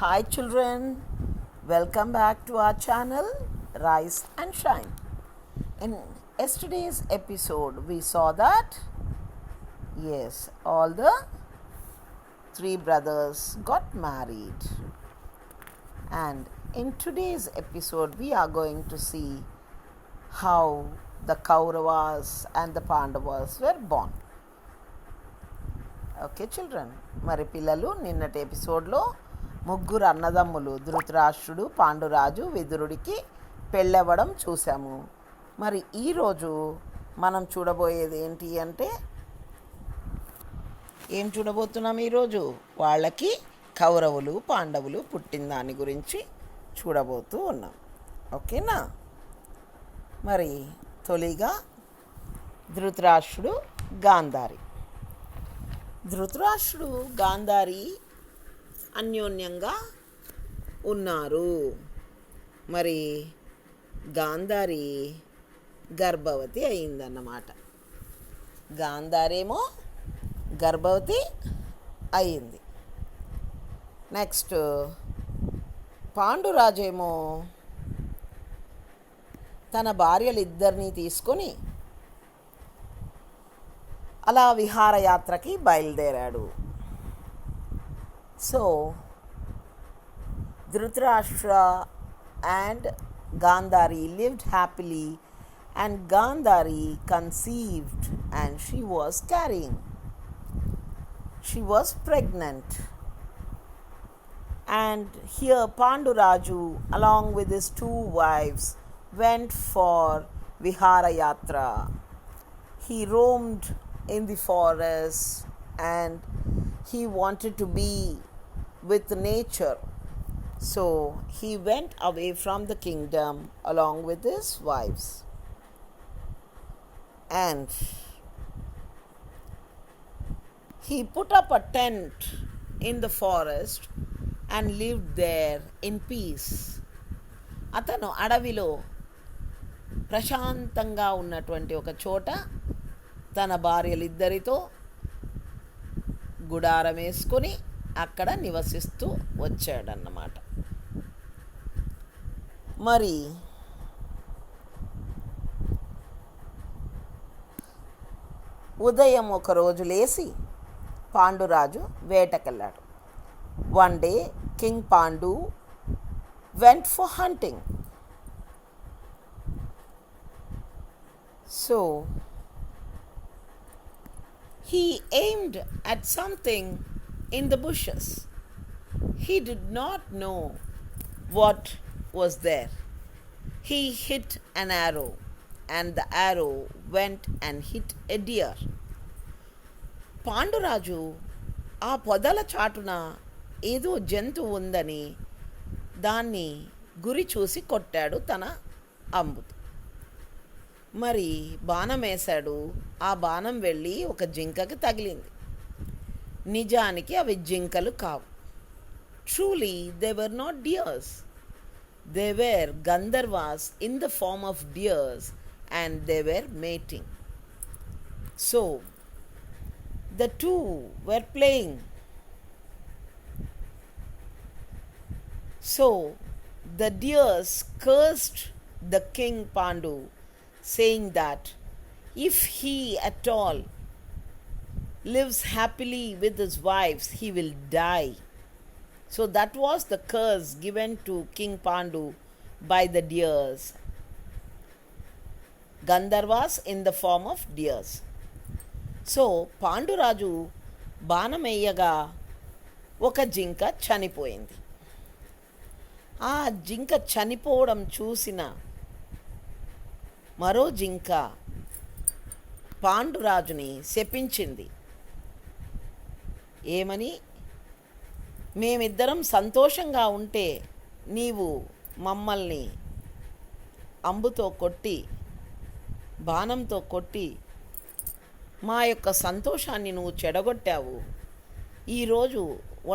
Hi children, welcome back to our channel Rise and Shine. In yesterday's episode, we saw that all the three brothers got married. And in today's episode, we are going to see how the Kauravas and the Pandavas were born. Okay children, మరి పిల్లలు నిన్నటి ఎపిసోడ్లో ముగ్గురు అన్నదమ్ములు ధృతరాష్ట్రుడు, పాండురాజు, విదురుడికి పెళ్ళవ్వడం చూసాము. మరి ఈరోజు మనం చూడబోయేది ఏంటి అంటే ఏం చూడబోతున్నాం ఈరోజు? వాళ్ళకి కౌరవులు పాండవులు పుట్టిన దాని గురించి చూడబోతూ ఉన్నాం. ఓకేనా? మరి తొలిగా ధృతరాష్ట్రుడు, గాంధారి. ధృతరాష్ట్రుడు గాంధారి అన్యోన్యంగా ఉన్నారు. మరి గాంధారి గర్భవతి అయిందన్నమాట. గాంధారేమో గర్భవతి అయింది. నెక్స్ట్ పాండురాజేమో తన భార్యలిద్దరినీ తీసుకొని అలా విహారయాత్రకి బయలుదేరాడు. So Dhritarashtra and Gandhari lived happily, and Gandhari conceived and she was carrying. She was pregnant. And here Panduraju, along with his two wives, went for Viharayatra. He roamed in the forest and he wanted to be with nature. So he went away from the kingdom along with his wives. And he put up a tent in the forest and lived there in peace. అతను అడవిలో ప్రశాంతంగా ఉన్నటువంటి ఒక చోట తన భార్యలిద్దరితో గుడారం వేసుకొని అక్కడ నివసిస్తూ వచ్చాడన్నమాట. మరి ఉదయం ఒకరోజు లేచి పాండురాజు వేటకెళ్ళాడు. One day king Pandu went for hunting. So he aimed at something in the bushes. He did not know what was there. He hit an arrow, and the arrow went and hit a deer. Panduraju ఆ పొదల చాటున ఏదో జంతువు ఉందని దాన్ని గురి చూసి కొట్టాడు తన అంబుతో. మరి బాణం వేశాడు. ఆ బాణం వెళ్ళి ఒక జింకకి తగిలింది. నిజానికి అవి జింకలు కావు. Truly they were not deers. They were Gandharvas in the form of deers and they were mating. So the two were playing. So the deers cursed the king Pandu, saying that if he at all lives happily with his wives, he will die. So that was the curse given to King Pandu by the deers, Gandharvas in the form of deers. So Panduraju బాణమేయగా ఒక జింక చనిపోయింది. ఆ జింక చనిపోవడం చూసిన మరో జింక పాండురాజుని శపించింది. ఏమని? మేమిద్దరం సంతోషంగా ఉంటే నీవు మమ్మల్ని అంబుతో కొట్టి బాణంతో కొట్టి మా యొక్క సంతోషాన్ని నువ్వు చెడగొట్టావు. ఈరోజు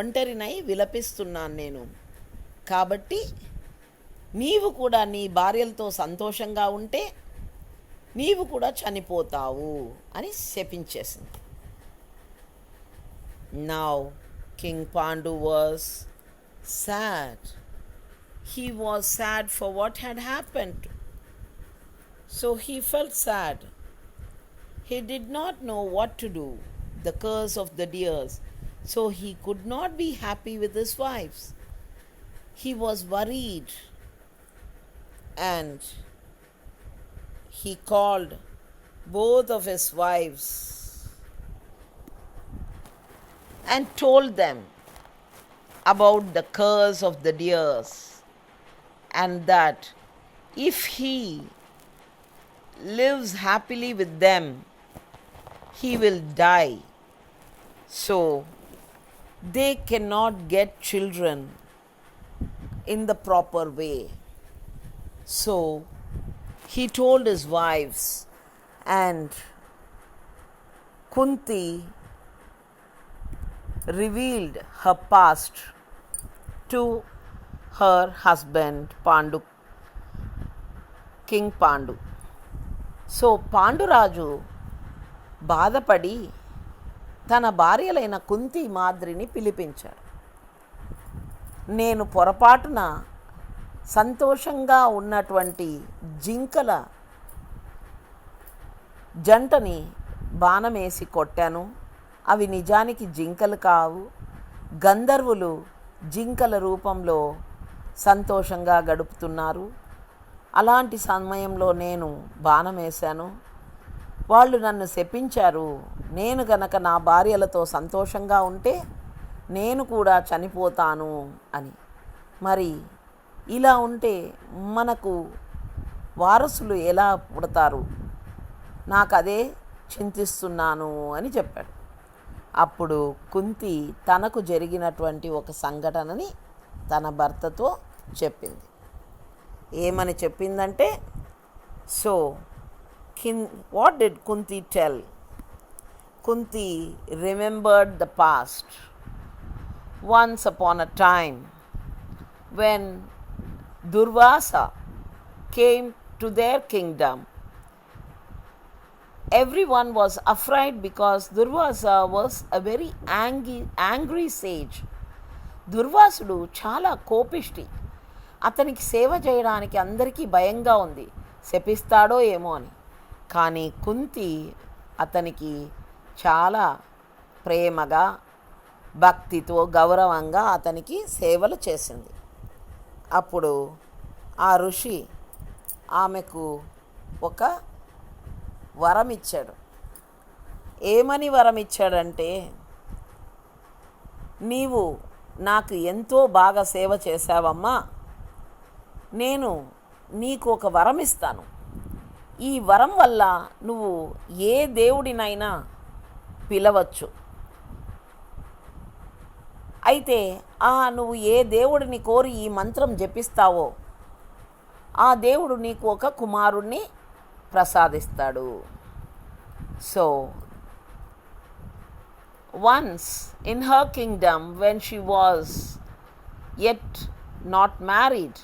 ఒంటరినై విలపిస్తున్నాను నేను. కాబట్టి నీవు కూడా నీ భార్యలతో సంతోషంగా ఉంటే నీవు కూడా చనిపోతావు అని శపించేసింది. Now King Pandu was sad. He was sad for what had happened. So he felt sad. He did not know what to do, the curse of the deers, so he could not be happy with his wives. He was worried and he called both of his wives and told them about the curse of the deers and that if he lives happily with them, he will die. So they cannot get children in the proper way. So he told his wives, and Kunti revealed her past to her husband Pandu, King Pandu. So Panduraju బాధపడి తన భార్యలైన కుంతి మాద్రిని పిలిపించాడు. నేను పొరపాటున సంతోషంగా ఉన్నటువంటి జింకల జంటని బాణమేసి కొట్టాను. అవి నిజానికి జింకలు కావు. గంధర్వులు జింకల రూపంలో సంతోషంగా గడుపుతున్నారు. అలాంటి సమయంలో నేను బాణం వేశాను. వాళ్ళు నన్ను శపించారు. నేను గనక నా భార్యలతో సంతోషంగా ఉంటే నేను కూడా చనిపోతాను అని. మరి ఇలా ఉంటే మనకు వారసులు ఎలా పుడతారు? నాకు అదే చింతిస్తున్నాను అని చెప్పాడు. అప్పుడు కుంతి తనకు జరిగినటువంటి ఒక సంఘటనని తన భర్తతో చెప్పింది. ఏమని చెప్పిందంటే, so what did Kunti tell? Kunti remembered the past. Once upon a time when Durvasa came to their kingdom, everyone was afraid because Durvasa was a very angry sage. దుర్వాసుడు చాలా కోపిష్టి. అతనికి సేవ చేయడానికి అందరికీ భయంగా ఉంది, శపిస్తాడో ఏమో అని. కానీ కుంతి అతనికి చాలా ప్రేమగా, భక్తితో, గౌరవంగా అతనికి సేవలు చేసింది. అప్పుడు ఆ ఋషి ఆమెకు ఒక వరం ఇచ్చాడు. ఏమని వరం ఇచ్చాడంటే, నీవు నాకు ఎంతో బాగా సేవ చేశావమ్మా, నేను నీకు ఒక వరం ఇస్తాను. ఈ వరం వల్ల నువ్వు ఏ దేవుడినైనా పిలవచ్చు. అయితే నువ్వు ఏ దేవుడిని కోరి ఈ మంత్రం జపిస్తావో ఆ దేవుడు నీకు ఒక కుమారుణ్ణి ప్రసాదిస్తాడు. So once in her kingdom, when she was yet not married,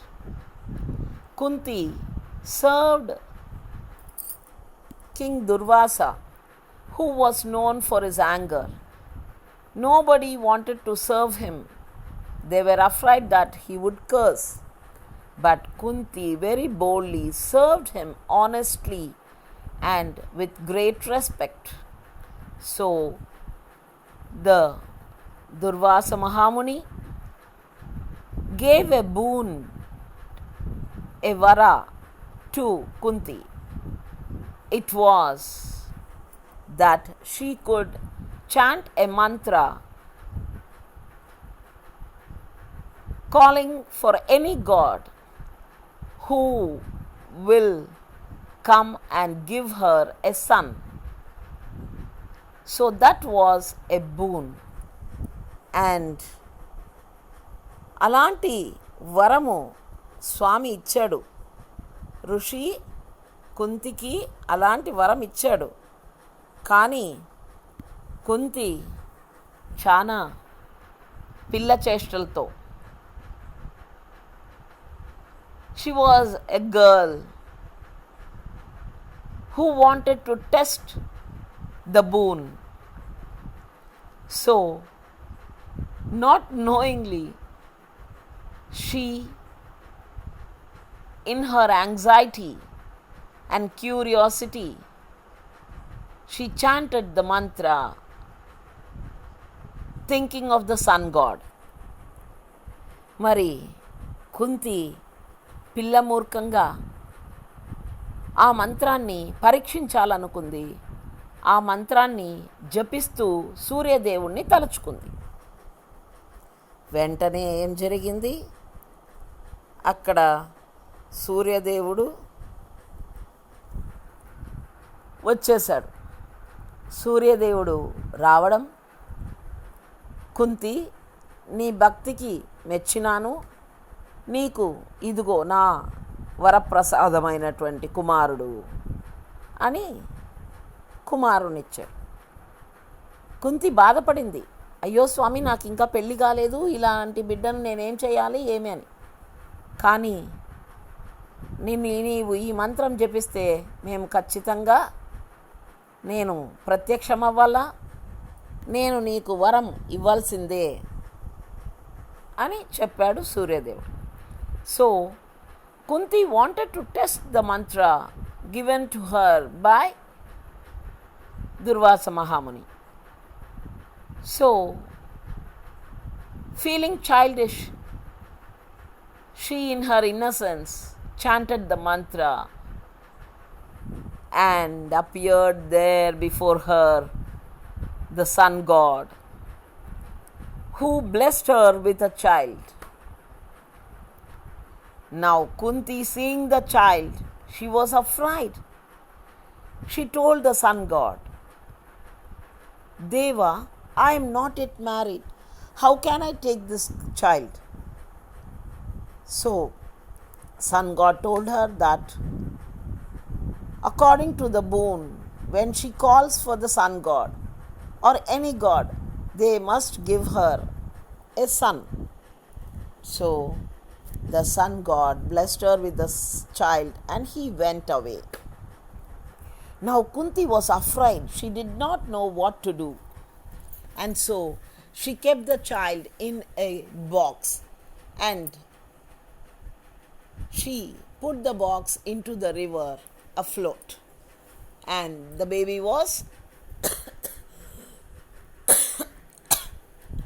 Kunti served King Durvasa, who was known for his anger. Nobody wanted to serve him. They were afraid that he would curse. But Kunti very boldly served him honestly and with great respect. So the Durvasa Mahamuni gave a boon, a vara to Kunti. It was that she could chant a mantra calling for any god who will come and give her a son. So that was a boon. And అలాంటి వరము స్వామి ఇచ్చాడు. ఋషి కుంతికి అలాంటి వరం ఇచ్చాడు. కానీ కుంతి చాలా పిల్ల చేష్టలతో, she was a girl who wanted to test the boon. So, not knowingly, she, in her anxiety and curiosity, she chanted the mantra thinking of the sun god. మరి కుంతి పిల్లమూర్ఖంగా ఆ మంత్రాన్ని పరీక్షించాలనుకుంది. ఆ మంత్రాన్ని జపిస్తూ సూర్యదేవుణ్ణి తలుచుకుంది. వెంటనే ఏం జరిగింది? అక్కడ సూర్యదేవుడు వచ్చేశాడు. సూర్యదేవుడు రావడం, కుంతి నీ భక్తికి మెచ్చినాను, నీకు ఇదిగో నా వరప్రసాదమైనటువంటి కుమారుడు అని కుమారునిచ్చాడు. కుంతి బాధపడింది, అయ్యో స్వామి నాకు ఇంకా పెళ్ళి కాలేదు, ఇలాంటి బిడ్డను నేనేం చేయాలి ఏమి అని. కానీ నీవు ఈ మంత్రం జపిస్తే మేము ఖచ్చితంగా నేను ప్రత్యక్షమవ్వాలా, నేను నీకు వరం ఇవ్వాల్సిందే అని చెప్పాడు సూర్యదేవుడు. So Kunti wanted to test the mantra given to her by Durvasa మహాముని. So feeling childish, she in her innocence chanted the mantra and appeared there before her the sun god, who blessed her with a child. Now Kunti, seeing the child, she was afraid. She told the sun god, Deva, I am not yet married. How can I take this child? So sun god told her that according to the boon, when she calls for the sun god or any god, they must give her a son. So the sun god blessed her with the child and he went away. Now Kunti was afraid. She did not know what to do. And so she kept the child in a box and she put the box into the river afloat. And the baby was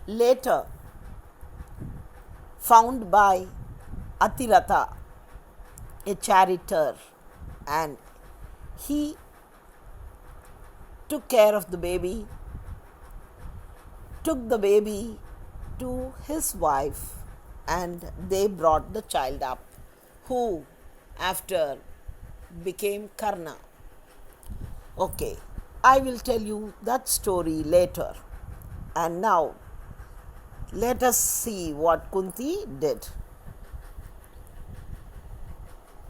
later found by Atiratha, a charioteer, and he took care of the baby, took the baby to his wife, and they brought the child up, who after became Karna. Okay, I will tell you that story later. And now let us see what Kunti did.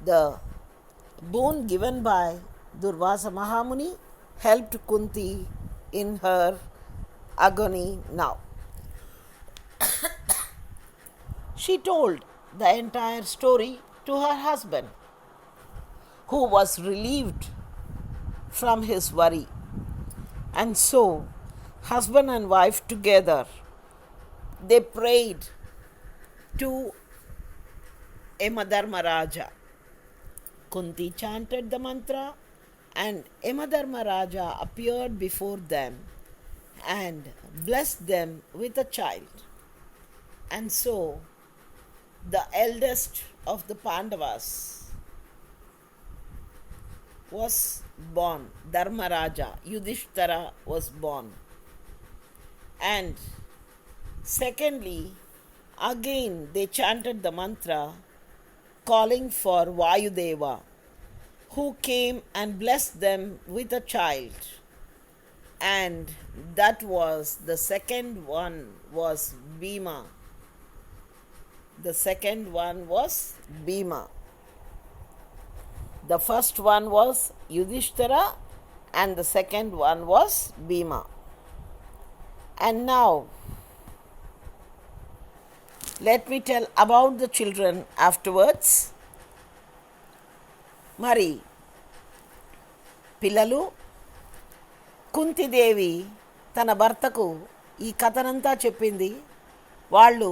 The boon given by Durvasa Mahamuni helped Kunti in her agony now. She told the entire story to her husband, who was relieved from his worry. And so husband and wife together, they prayed to Yamadharmaraja. Kunti chanted the mantra and Yamadharmaraja appeared before them and blessed them with a child. And so the eldest of the Pandavas was born. Dharmaraja, Yudhishthira was born. And secondly, again they chanted the mantra calling for Vayudeva, who came and blessed them with a child. And that was, the second one was Bhima. The second one was Bhima. The first one was Yudhishthira and the second one was Bhima. And now let me tell about the children afterwards. మరి పిల్లలు, కుంతిదేవి తన భర్తకు ఈ కథనంతా చెప్పింది. వాళ్ళు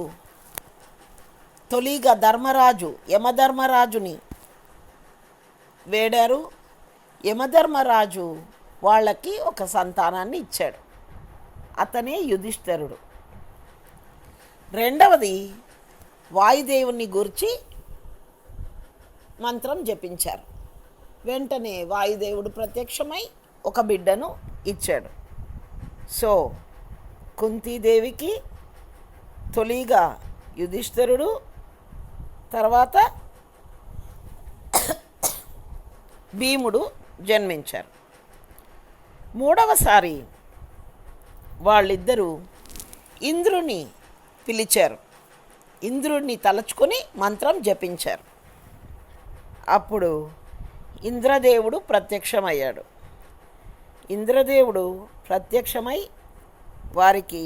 తొలిగా ధర్మరాజు యమధర్మరాజుని వేడారు. యమధర్మరాజు వాళ్ళకి ఒక సంతానాన్ని ఇచ్చాడు, అతనే యుధిష్ఠిరుడు. రెండవది వాయుదేవుని గురించి మంత్రం జపించారు. వెంటనే వాయుదేవుడు ప్రత్యక్షమై ఒక బిడ్డను ఇచ్చాడు. సో కుంతీదేవికి తొలిగా యుధిష్ఠిరుడు, తర్వాత భీముడు జన్మించారు. మూడవసారి వాళ్ళిద్దరూ ఇంద్రుని పిలిచారు. ఇంద్రుడిని తలుచుకొని మంత్రం జపించారు. అప్పుడు ఇంద్రదేవుడు ప్రత్యక్షమయ్యాడు. ఇంద్రదేవుడు ప్రత్యక్షమై వారికి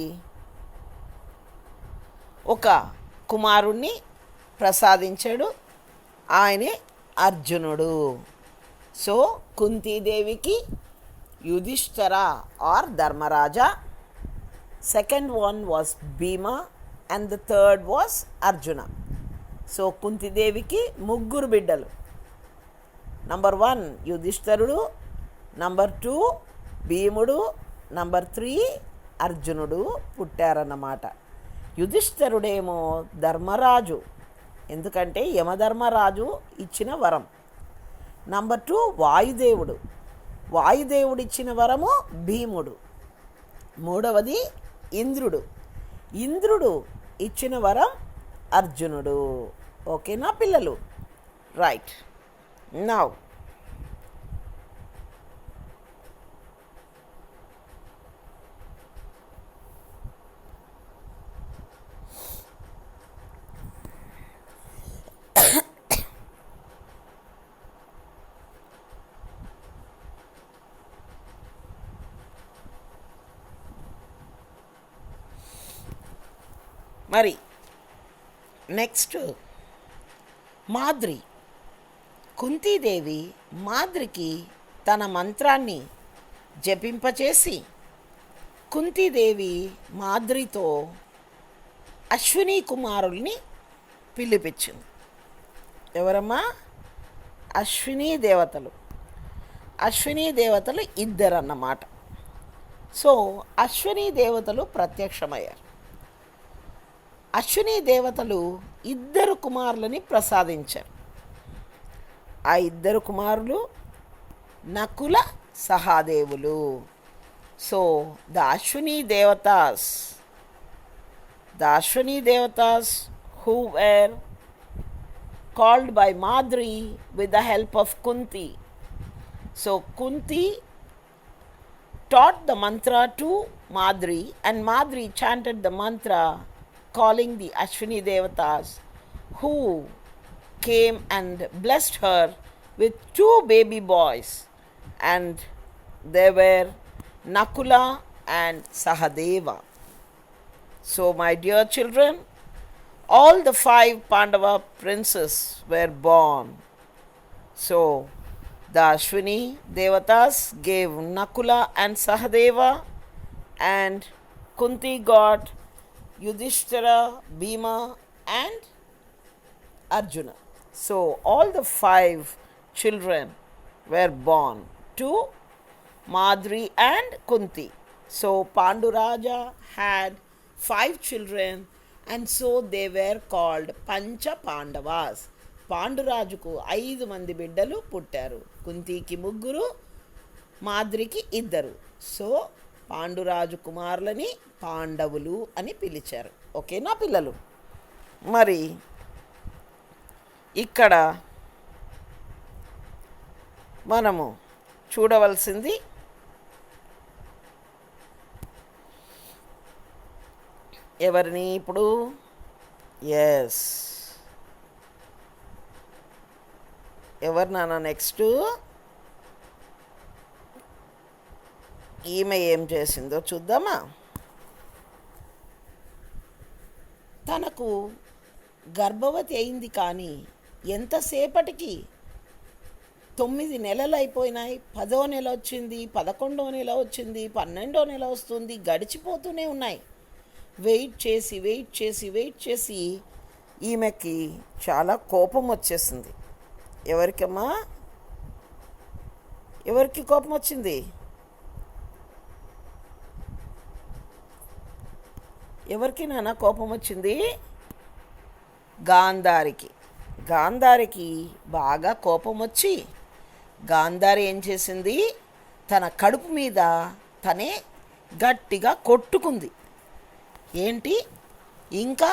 ఒక కుమారుణ్ణి ప్రసాదించాడు. ఆయనే అర్జునుడు. సో కుంతీదేవికి Yudhishthira or Dharmaraja, second one was Bhima and the third was Arjuna. So కుంతీదేవికి ముగ్గురు బిడ్డలు. నంబర్ 1 యుధిష్ఠిరుడు, నంబర్ 2 భీముడు, నంబర్ 3 అర్జునుడు పుట్టారన్నమాట. యుధిష్ఠిరుడేమో ధర్మరాజు, ఎందుకంటే యమధర్మరాజు ఇచ్చిన వరం. నంబర్ 2 వాయుదేవుడు, వాయుదేవుడు ఇచ్చిన వరము భీముడు. మూడవది ఇంద్రుడు, ఇంద్రుడు ఇచ్చిన వరం అర్జునుడు. ఓకేనా పిల్లలు? రైట్. నౌ మరి నెక్స్ట్ మాద్రి. కుంతీదేవి మాద్రికి తన మంత్రాన్ని జపింపచేసి కుంతీదేవి మాద్రితో అశ్విని కుమారుల్ని పిలిపించింది. ఎవరమ్మా? అశ్విని దేవతలు. అశ్విని దేవతలు ఇద్దరన్నమాట. సో అశ్విని దేవతలు ప్రత్యక్షమయ్యారు. అశ్విని దేవతలు ఇద్దరు కుమారులని ప్రసాదించారు. ఆ ఇద్దరు కుమారులు నకుల సహాదేవులు. So the Ashwini Devatas who were called by Madri with the help of Kunti. So Kunti taught the mantra to Madri, and Madri chanted the mantra calling the Ashwini Devatas, who came and blessed her with 2 baby boys, and they were Nakula and Sahadeva. So my dear children, all the 5 Pandava princes were born. So the Ashwini Devatas gave Nakula and Sahadeva, and Kunti got Yudhishthira, Bhima and Arjuna. So all the 5 children were born to Madri and Kunti. So Panduraja had 5 children, and so they were called Pancha Pandavas. పాండురాజుకు 5 మంది బిడ్డలు పుట్టారు. కుంతికి 3, మాద్రికి 2. So Panduraju కుమారులని పాండవులు అని పిలిచారు. ఓకేనా పిల్లలు? మరి ఇక్కడ మనము చూడవలసింది ఎవరిని ఇప్పుడు? ఎస్, ఎవరు నాన్న నెక్స్ట్? ఈమె ఏం చేసిందో చూద్దామా? తనకు గర్భవతి అయింది, కానీ ఎంతసేపటికి 9 నెలలు అయిపోయినాయి. 10వ నెల వచ్చింది, 11వ నెల వచ్చింది, 12వ నెల వస్తుంది, గడిచిపోతూనే ఉన్నాయి. వెయిట్ చేసి ఈమెకి చాలా కోపం వచ్చేసింది. ఎవరికమ్మా? ఎవరికి కోపం వచ్చింది? ఎవరికి నాన్న కోపం వచ్చింది? గాంధారికి. గాంధారికి బాగా కోపం వచ్చి గాంధారి ఏం చేసింది? తన కడుపు మీద తనే గట్టిగా కొట్టుకుంది. ఏంటి, ఇంకా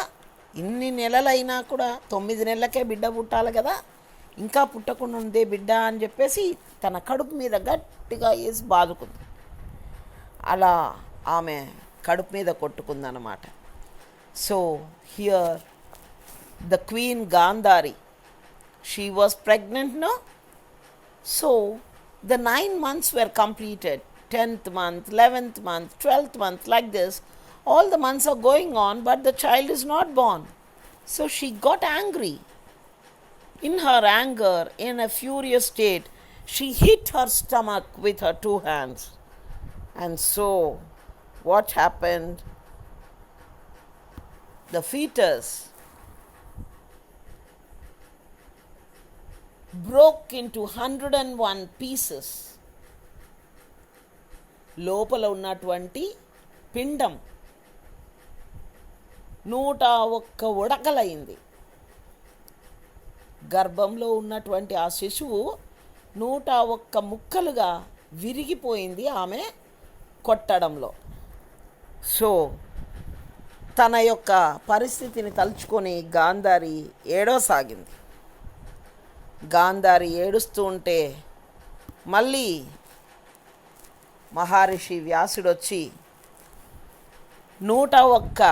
ఇన్ని నెలలైనా కూడా 9 నెలలకే బిడ్డ పుట్టాలి కదా, ఇంకా పుట్టకుండా ఉందే బిడ్డ అని చెప్పేసి తన కడుపు మీద గట్టిగా వేసి బాదుకుంది. అలా ఆమె కడుపు మీద కొట్టుకుందన్నమాట. So here the queen Gandhari, she was pregnant no. So the 9 months were completed. 10th month, 11th month, 12th month, like this. All the months are going on, but the child is not born. So she got angry. In her anger, in a furious state, she hit her stomach with her 2 hands. And so, what happened? The fetus broke into 101 pieces. లోపల ఉన్నటువంటి పిండం 101 ఉడకలైంది. గర్భంలో ఉన్నటువంటి ఆ శిశువు 101 ముక్కలుగా విరిగిపోయింది ఆమె కొట్టడంలో. సో తన యొక్క పరిస్థితిని తలుచుకొని గాంధారి ఏడవసాగింది. గాంధారి ఏడుస్తూ ఉంటే మళ్ళీ మహర్షి వ్యాసుడు వచ్చి 101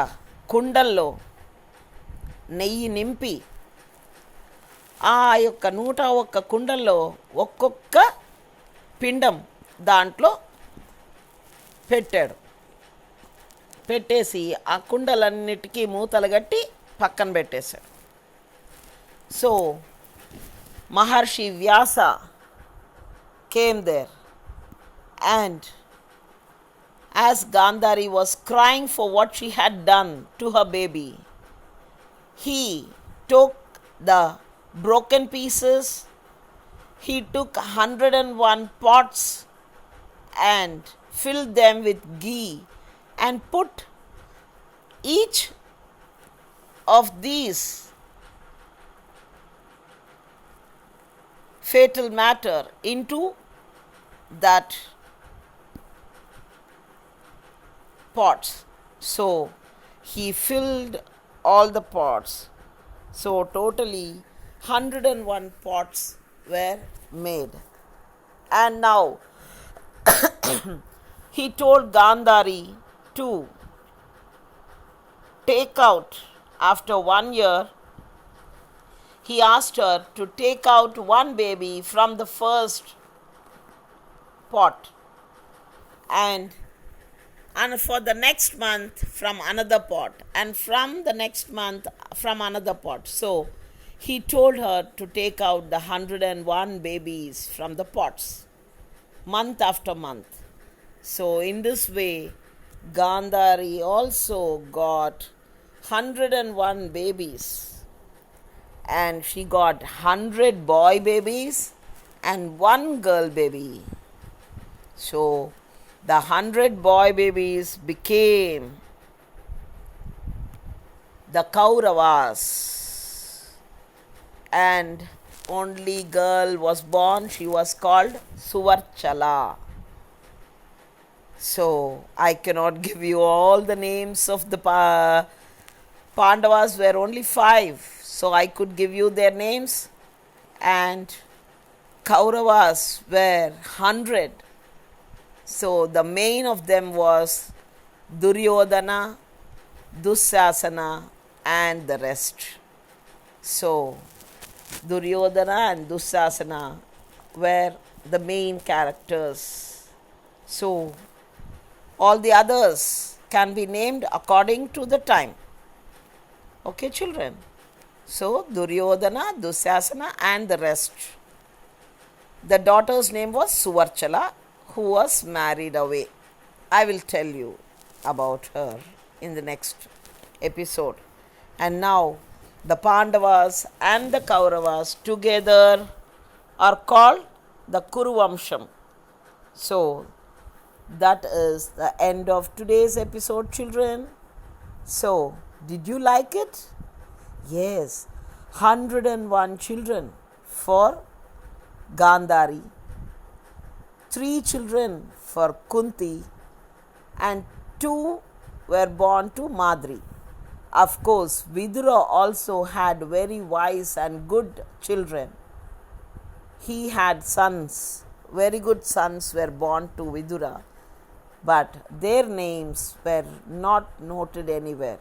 కుండల్లో నెయ్యి నింపి ఆ యొక్క 101 కుండల్లో ఒక్కొక్క పిండం దాంట్లో పెట్టాడు. పెట్టేసి ఆ కుండలన్నిటికీ మూతలు కట్టి పక్కన పెట్టేశాడు. So Maharshi Vyasa came there, and as Gandhari was crying for what she had done to her baby, he took the broken pieces, he took 101 pots and filled them with ghee and put each of these fatal matter into that pots. So he filled all the pots. So totally 101 pots were made. And now he told Gandhari to take out, after 1 year, he asked her to take out one baby from the first pot, and for the next month from another pot, and from the next month from another pot. So he told her to take out the 101 babies from the pots, month after month. So in this way, Gandhari also got 101 babies. And she got 100 boy babies and 1 girl baby. So the 100 boy babies became the Kauravas, and only girl was born. She was called Suvarchala. So I cannot give you all the names of the Pandavas. Were only 5. So I could give you their names, and Kauravas were 100. So the main of them was Duryodhana, Dussasana, and the rest. So Duryodhana and Dussasana were the main characters. So all the others can be named according to the time. Okay, children? So Duryodhana, Dussasana, and the rest. The daughter's name was Suvarchala, who was married away. I will tell you about her in the next episode. And now The Pandavas and the Kauravas together are called the Kuruvamsham. So, that is the end of today's episode, children. So, did you like it? Yes, 101 children for Gandhari, 3 children for Kunti, and 2 were born to Madri. Of course, Vidura also had very wise and good children. He had sons, very good sons were born to Vidura, but their names were not noted anywhere.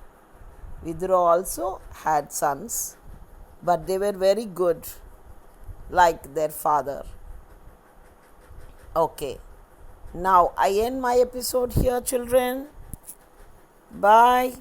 Vidura also had sons, but they were very good, like their father. Okay, now I end my episode here, children. Bye.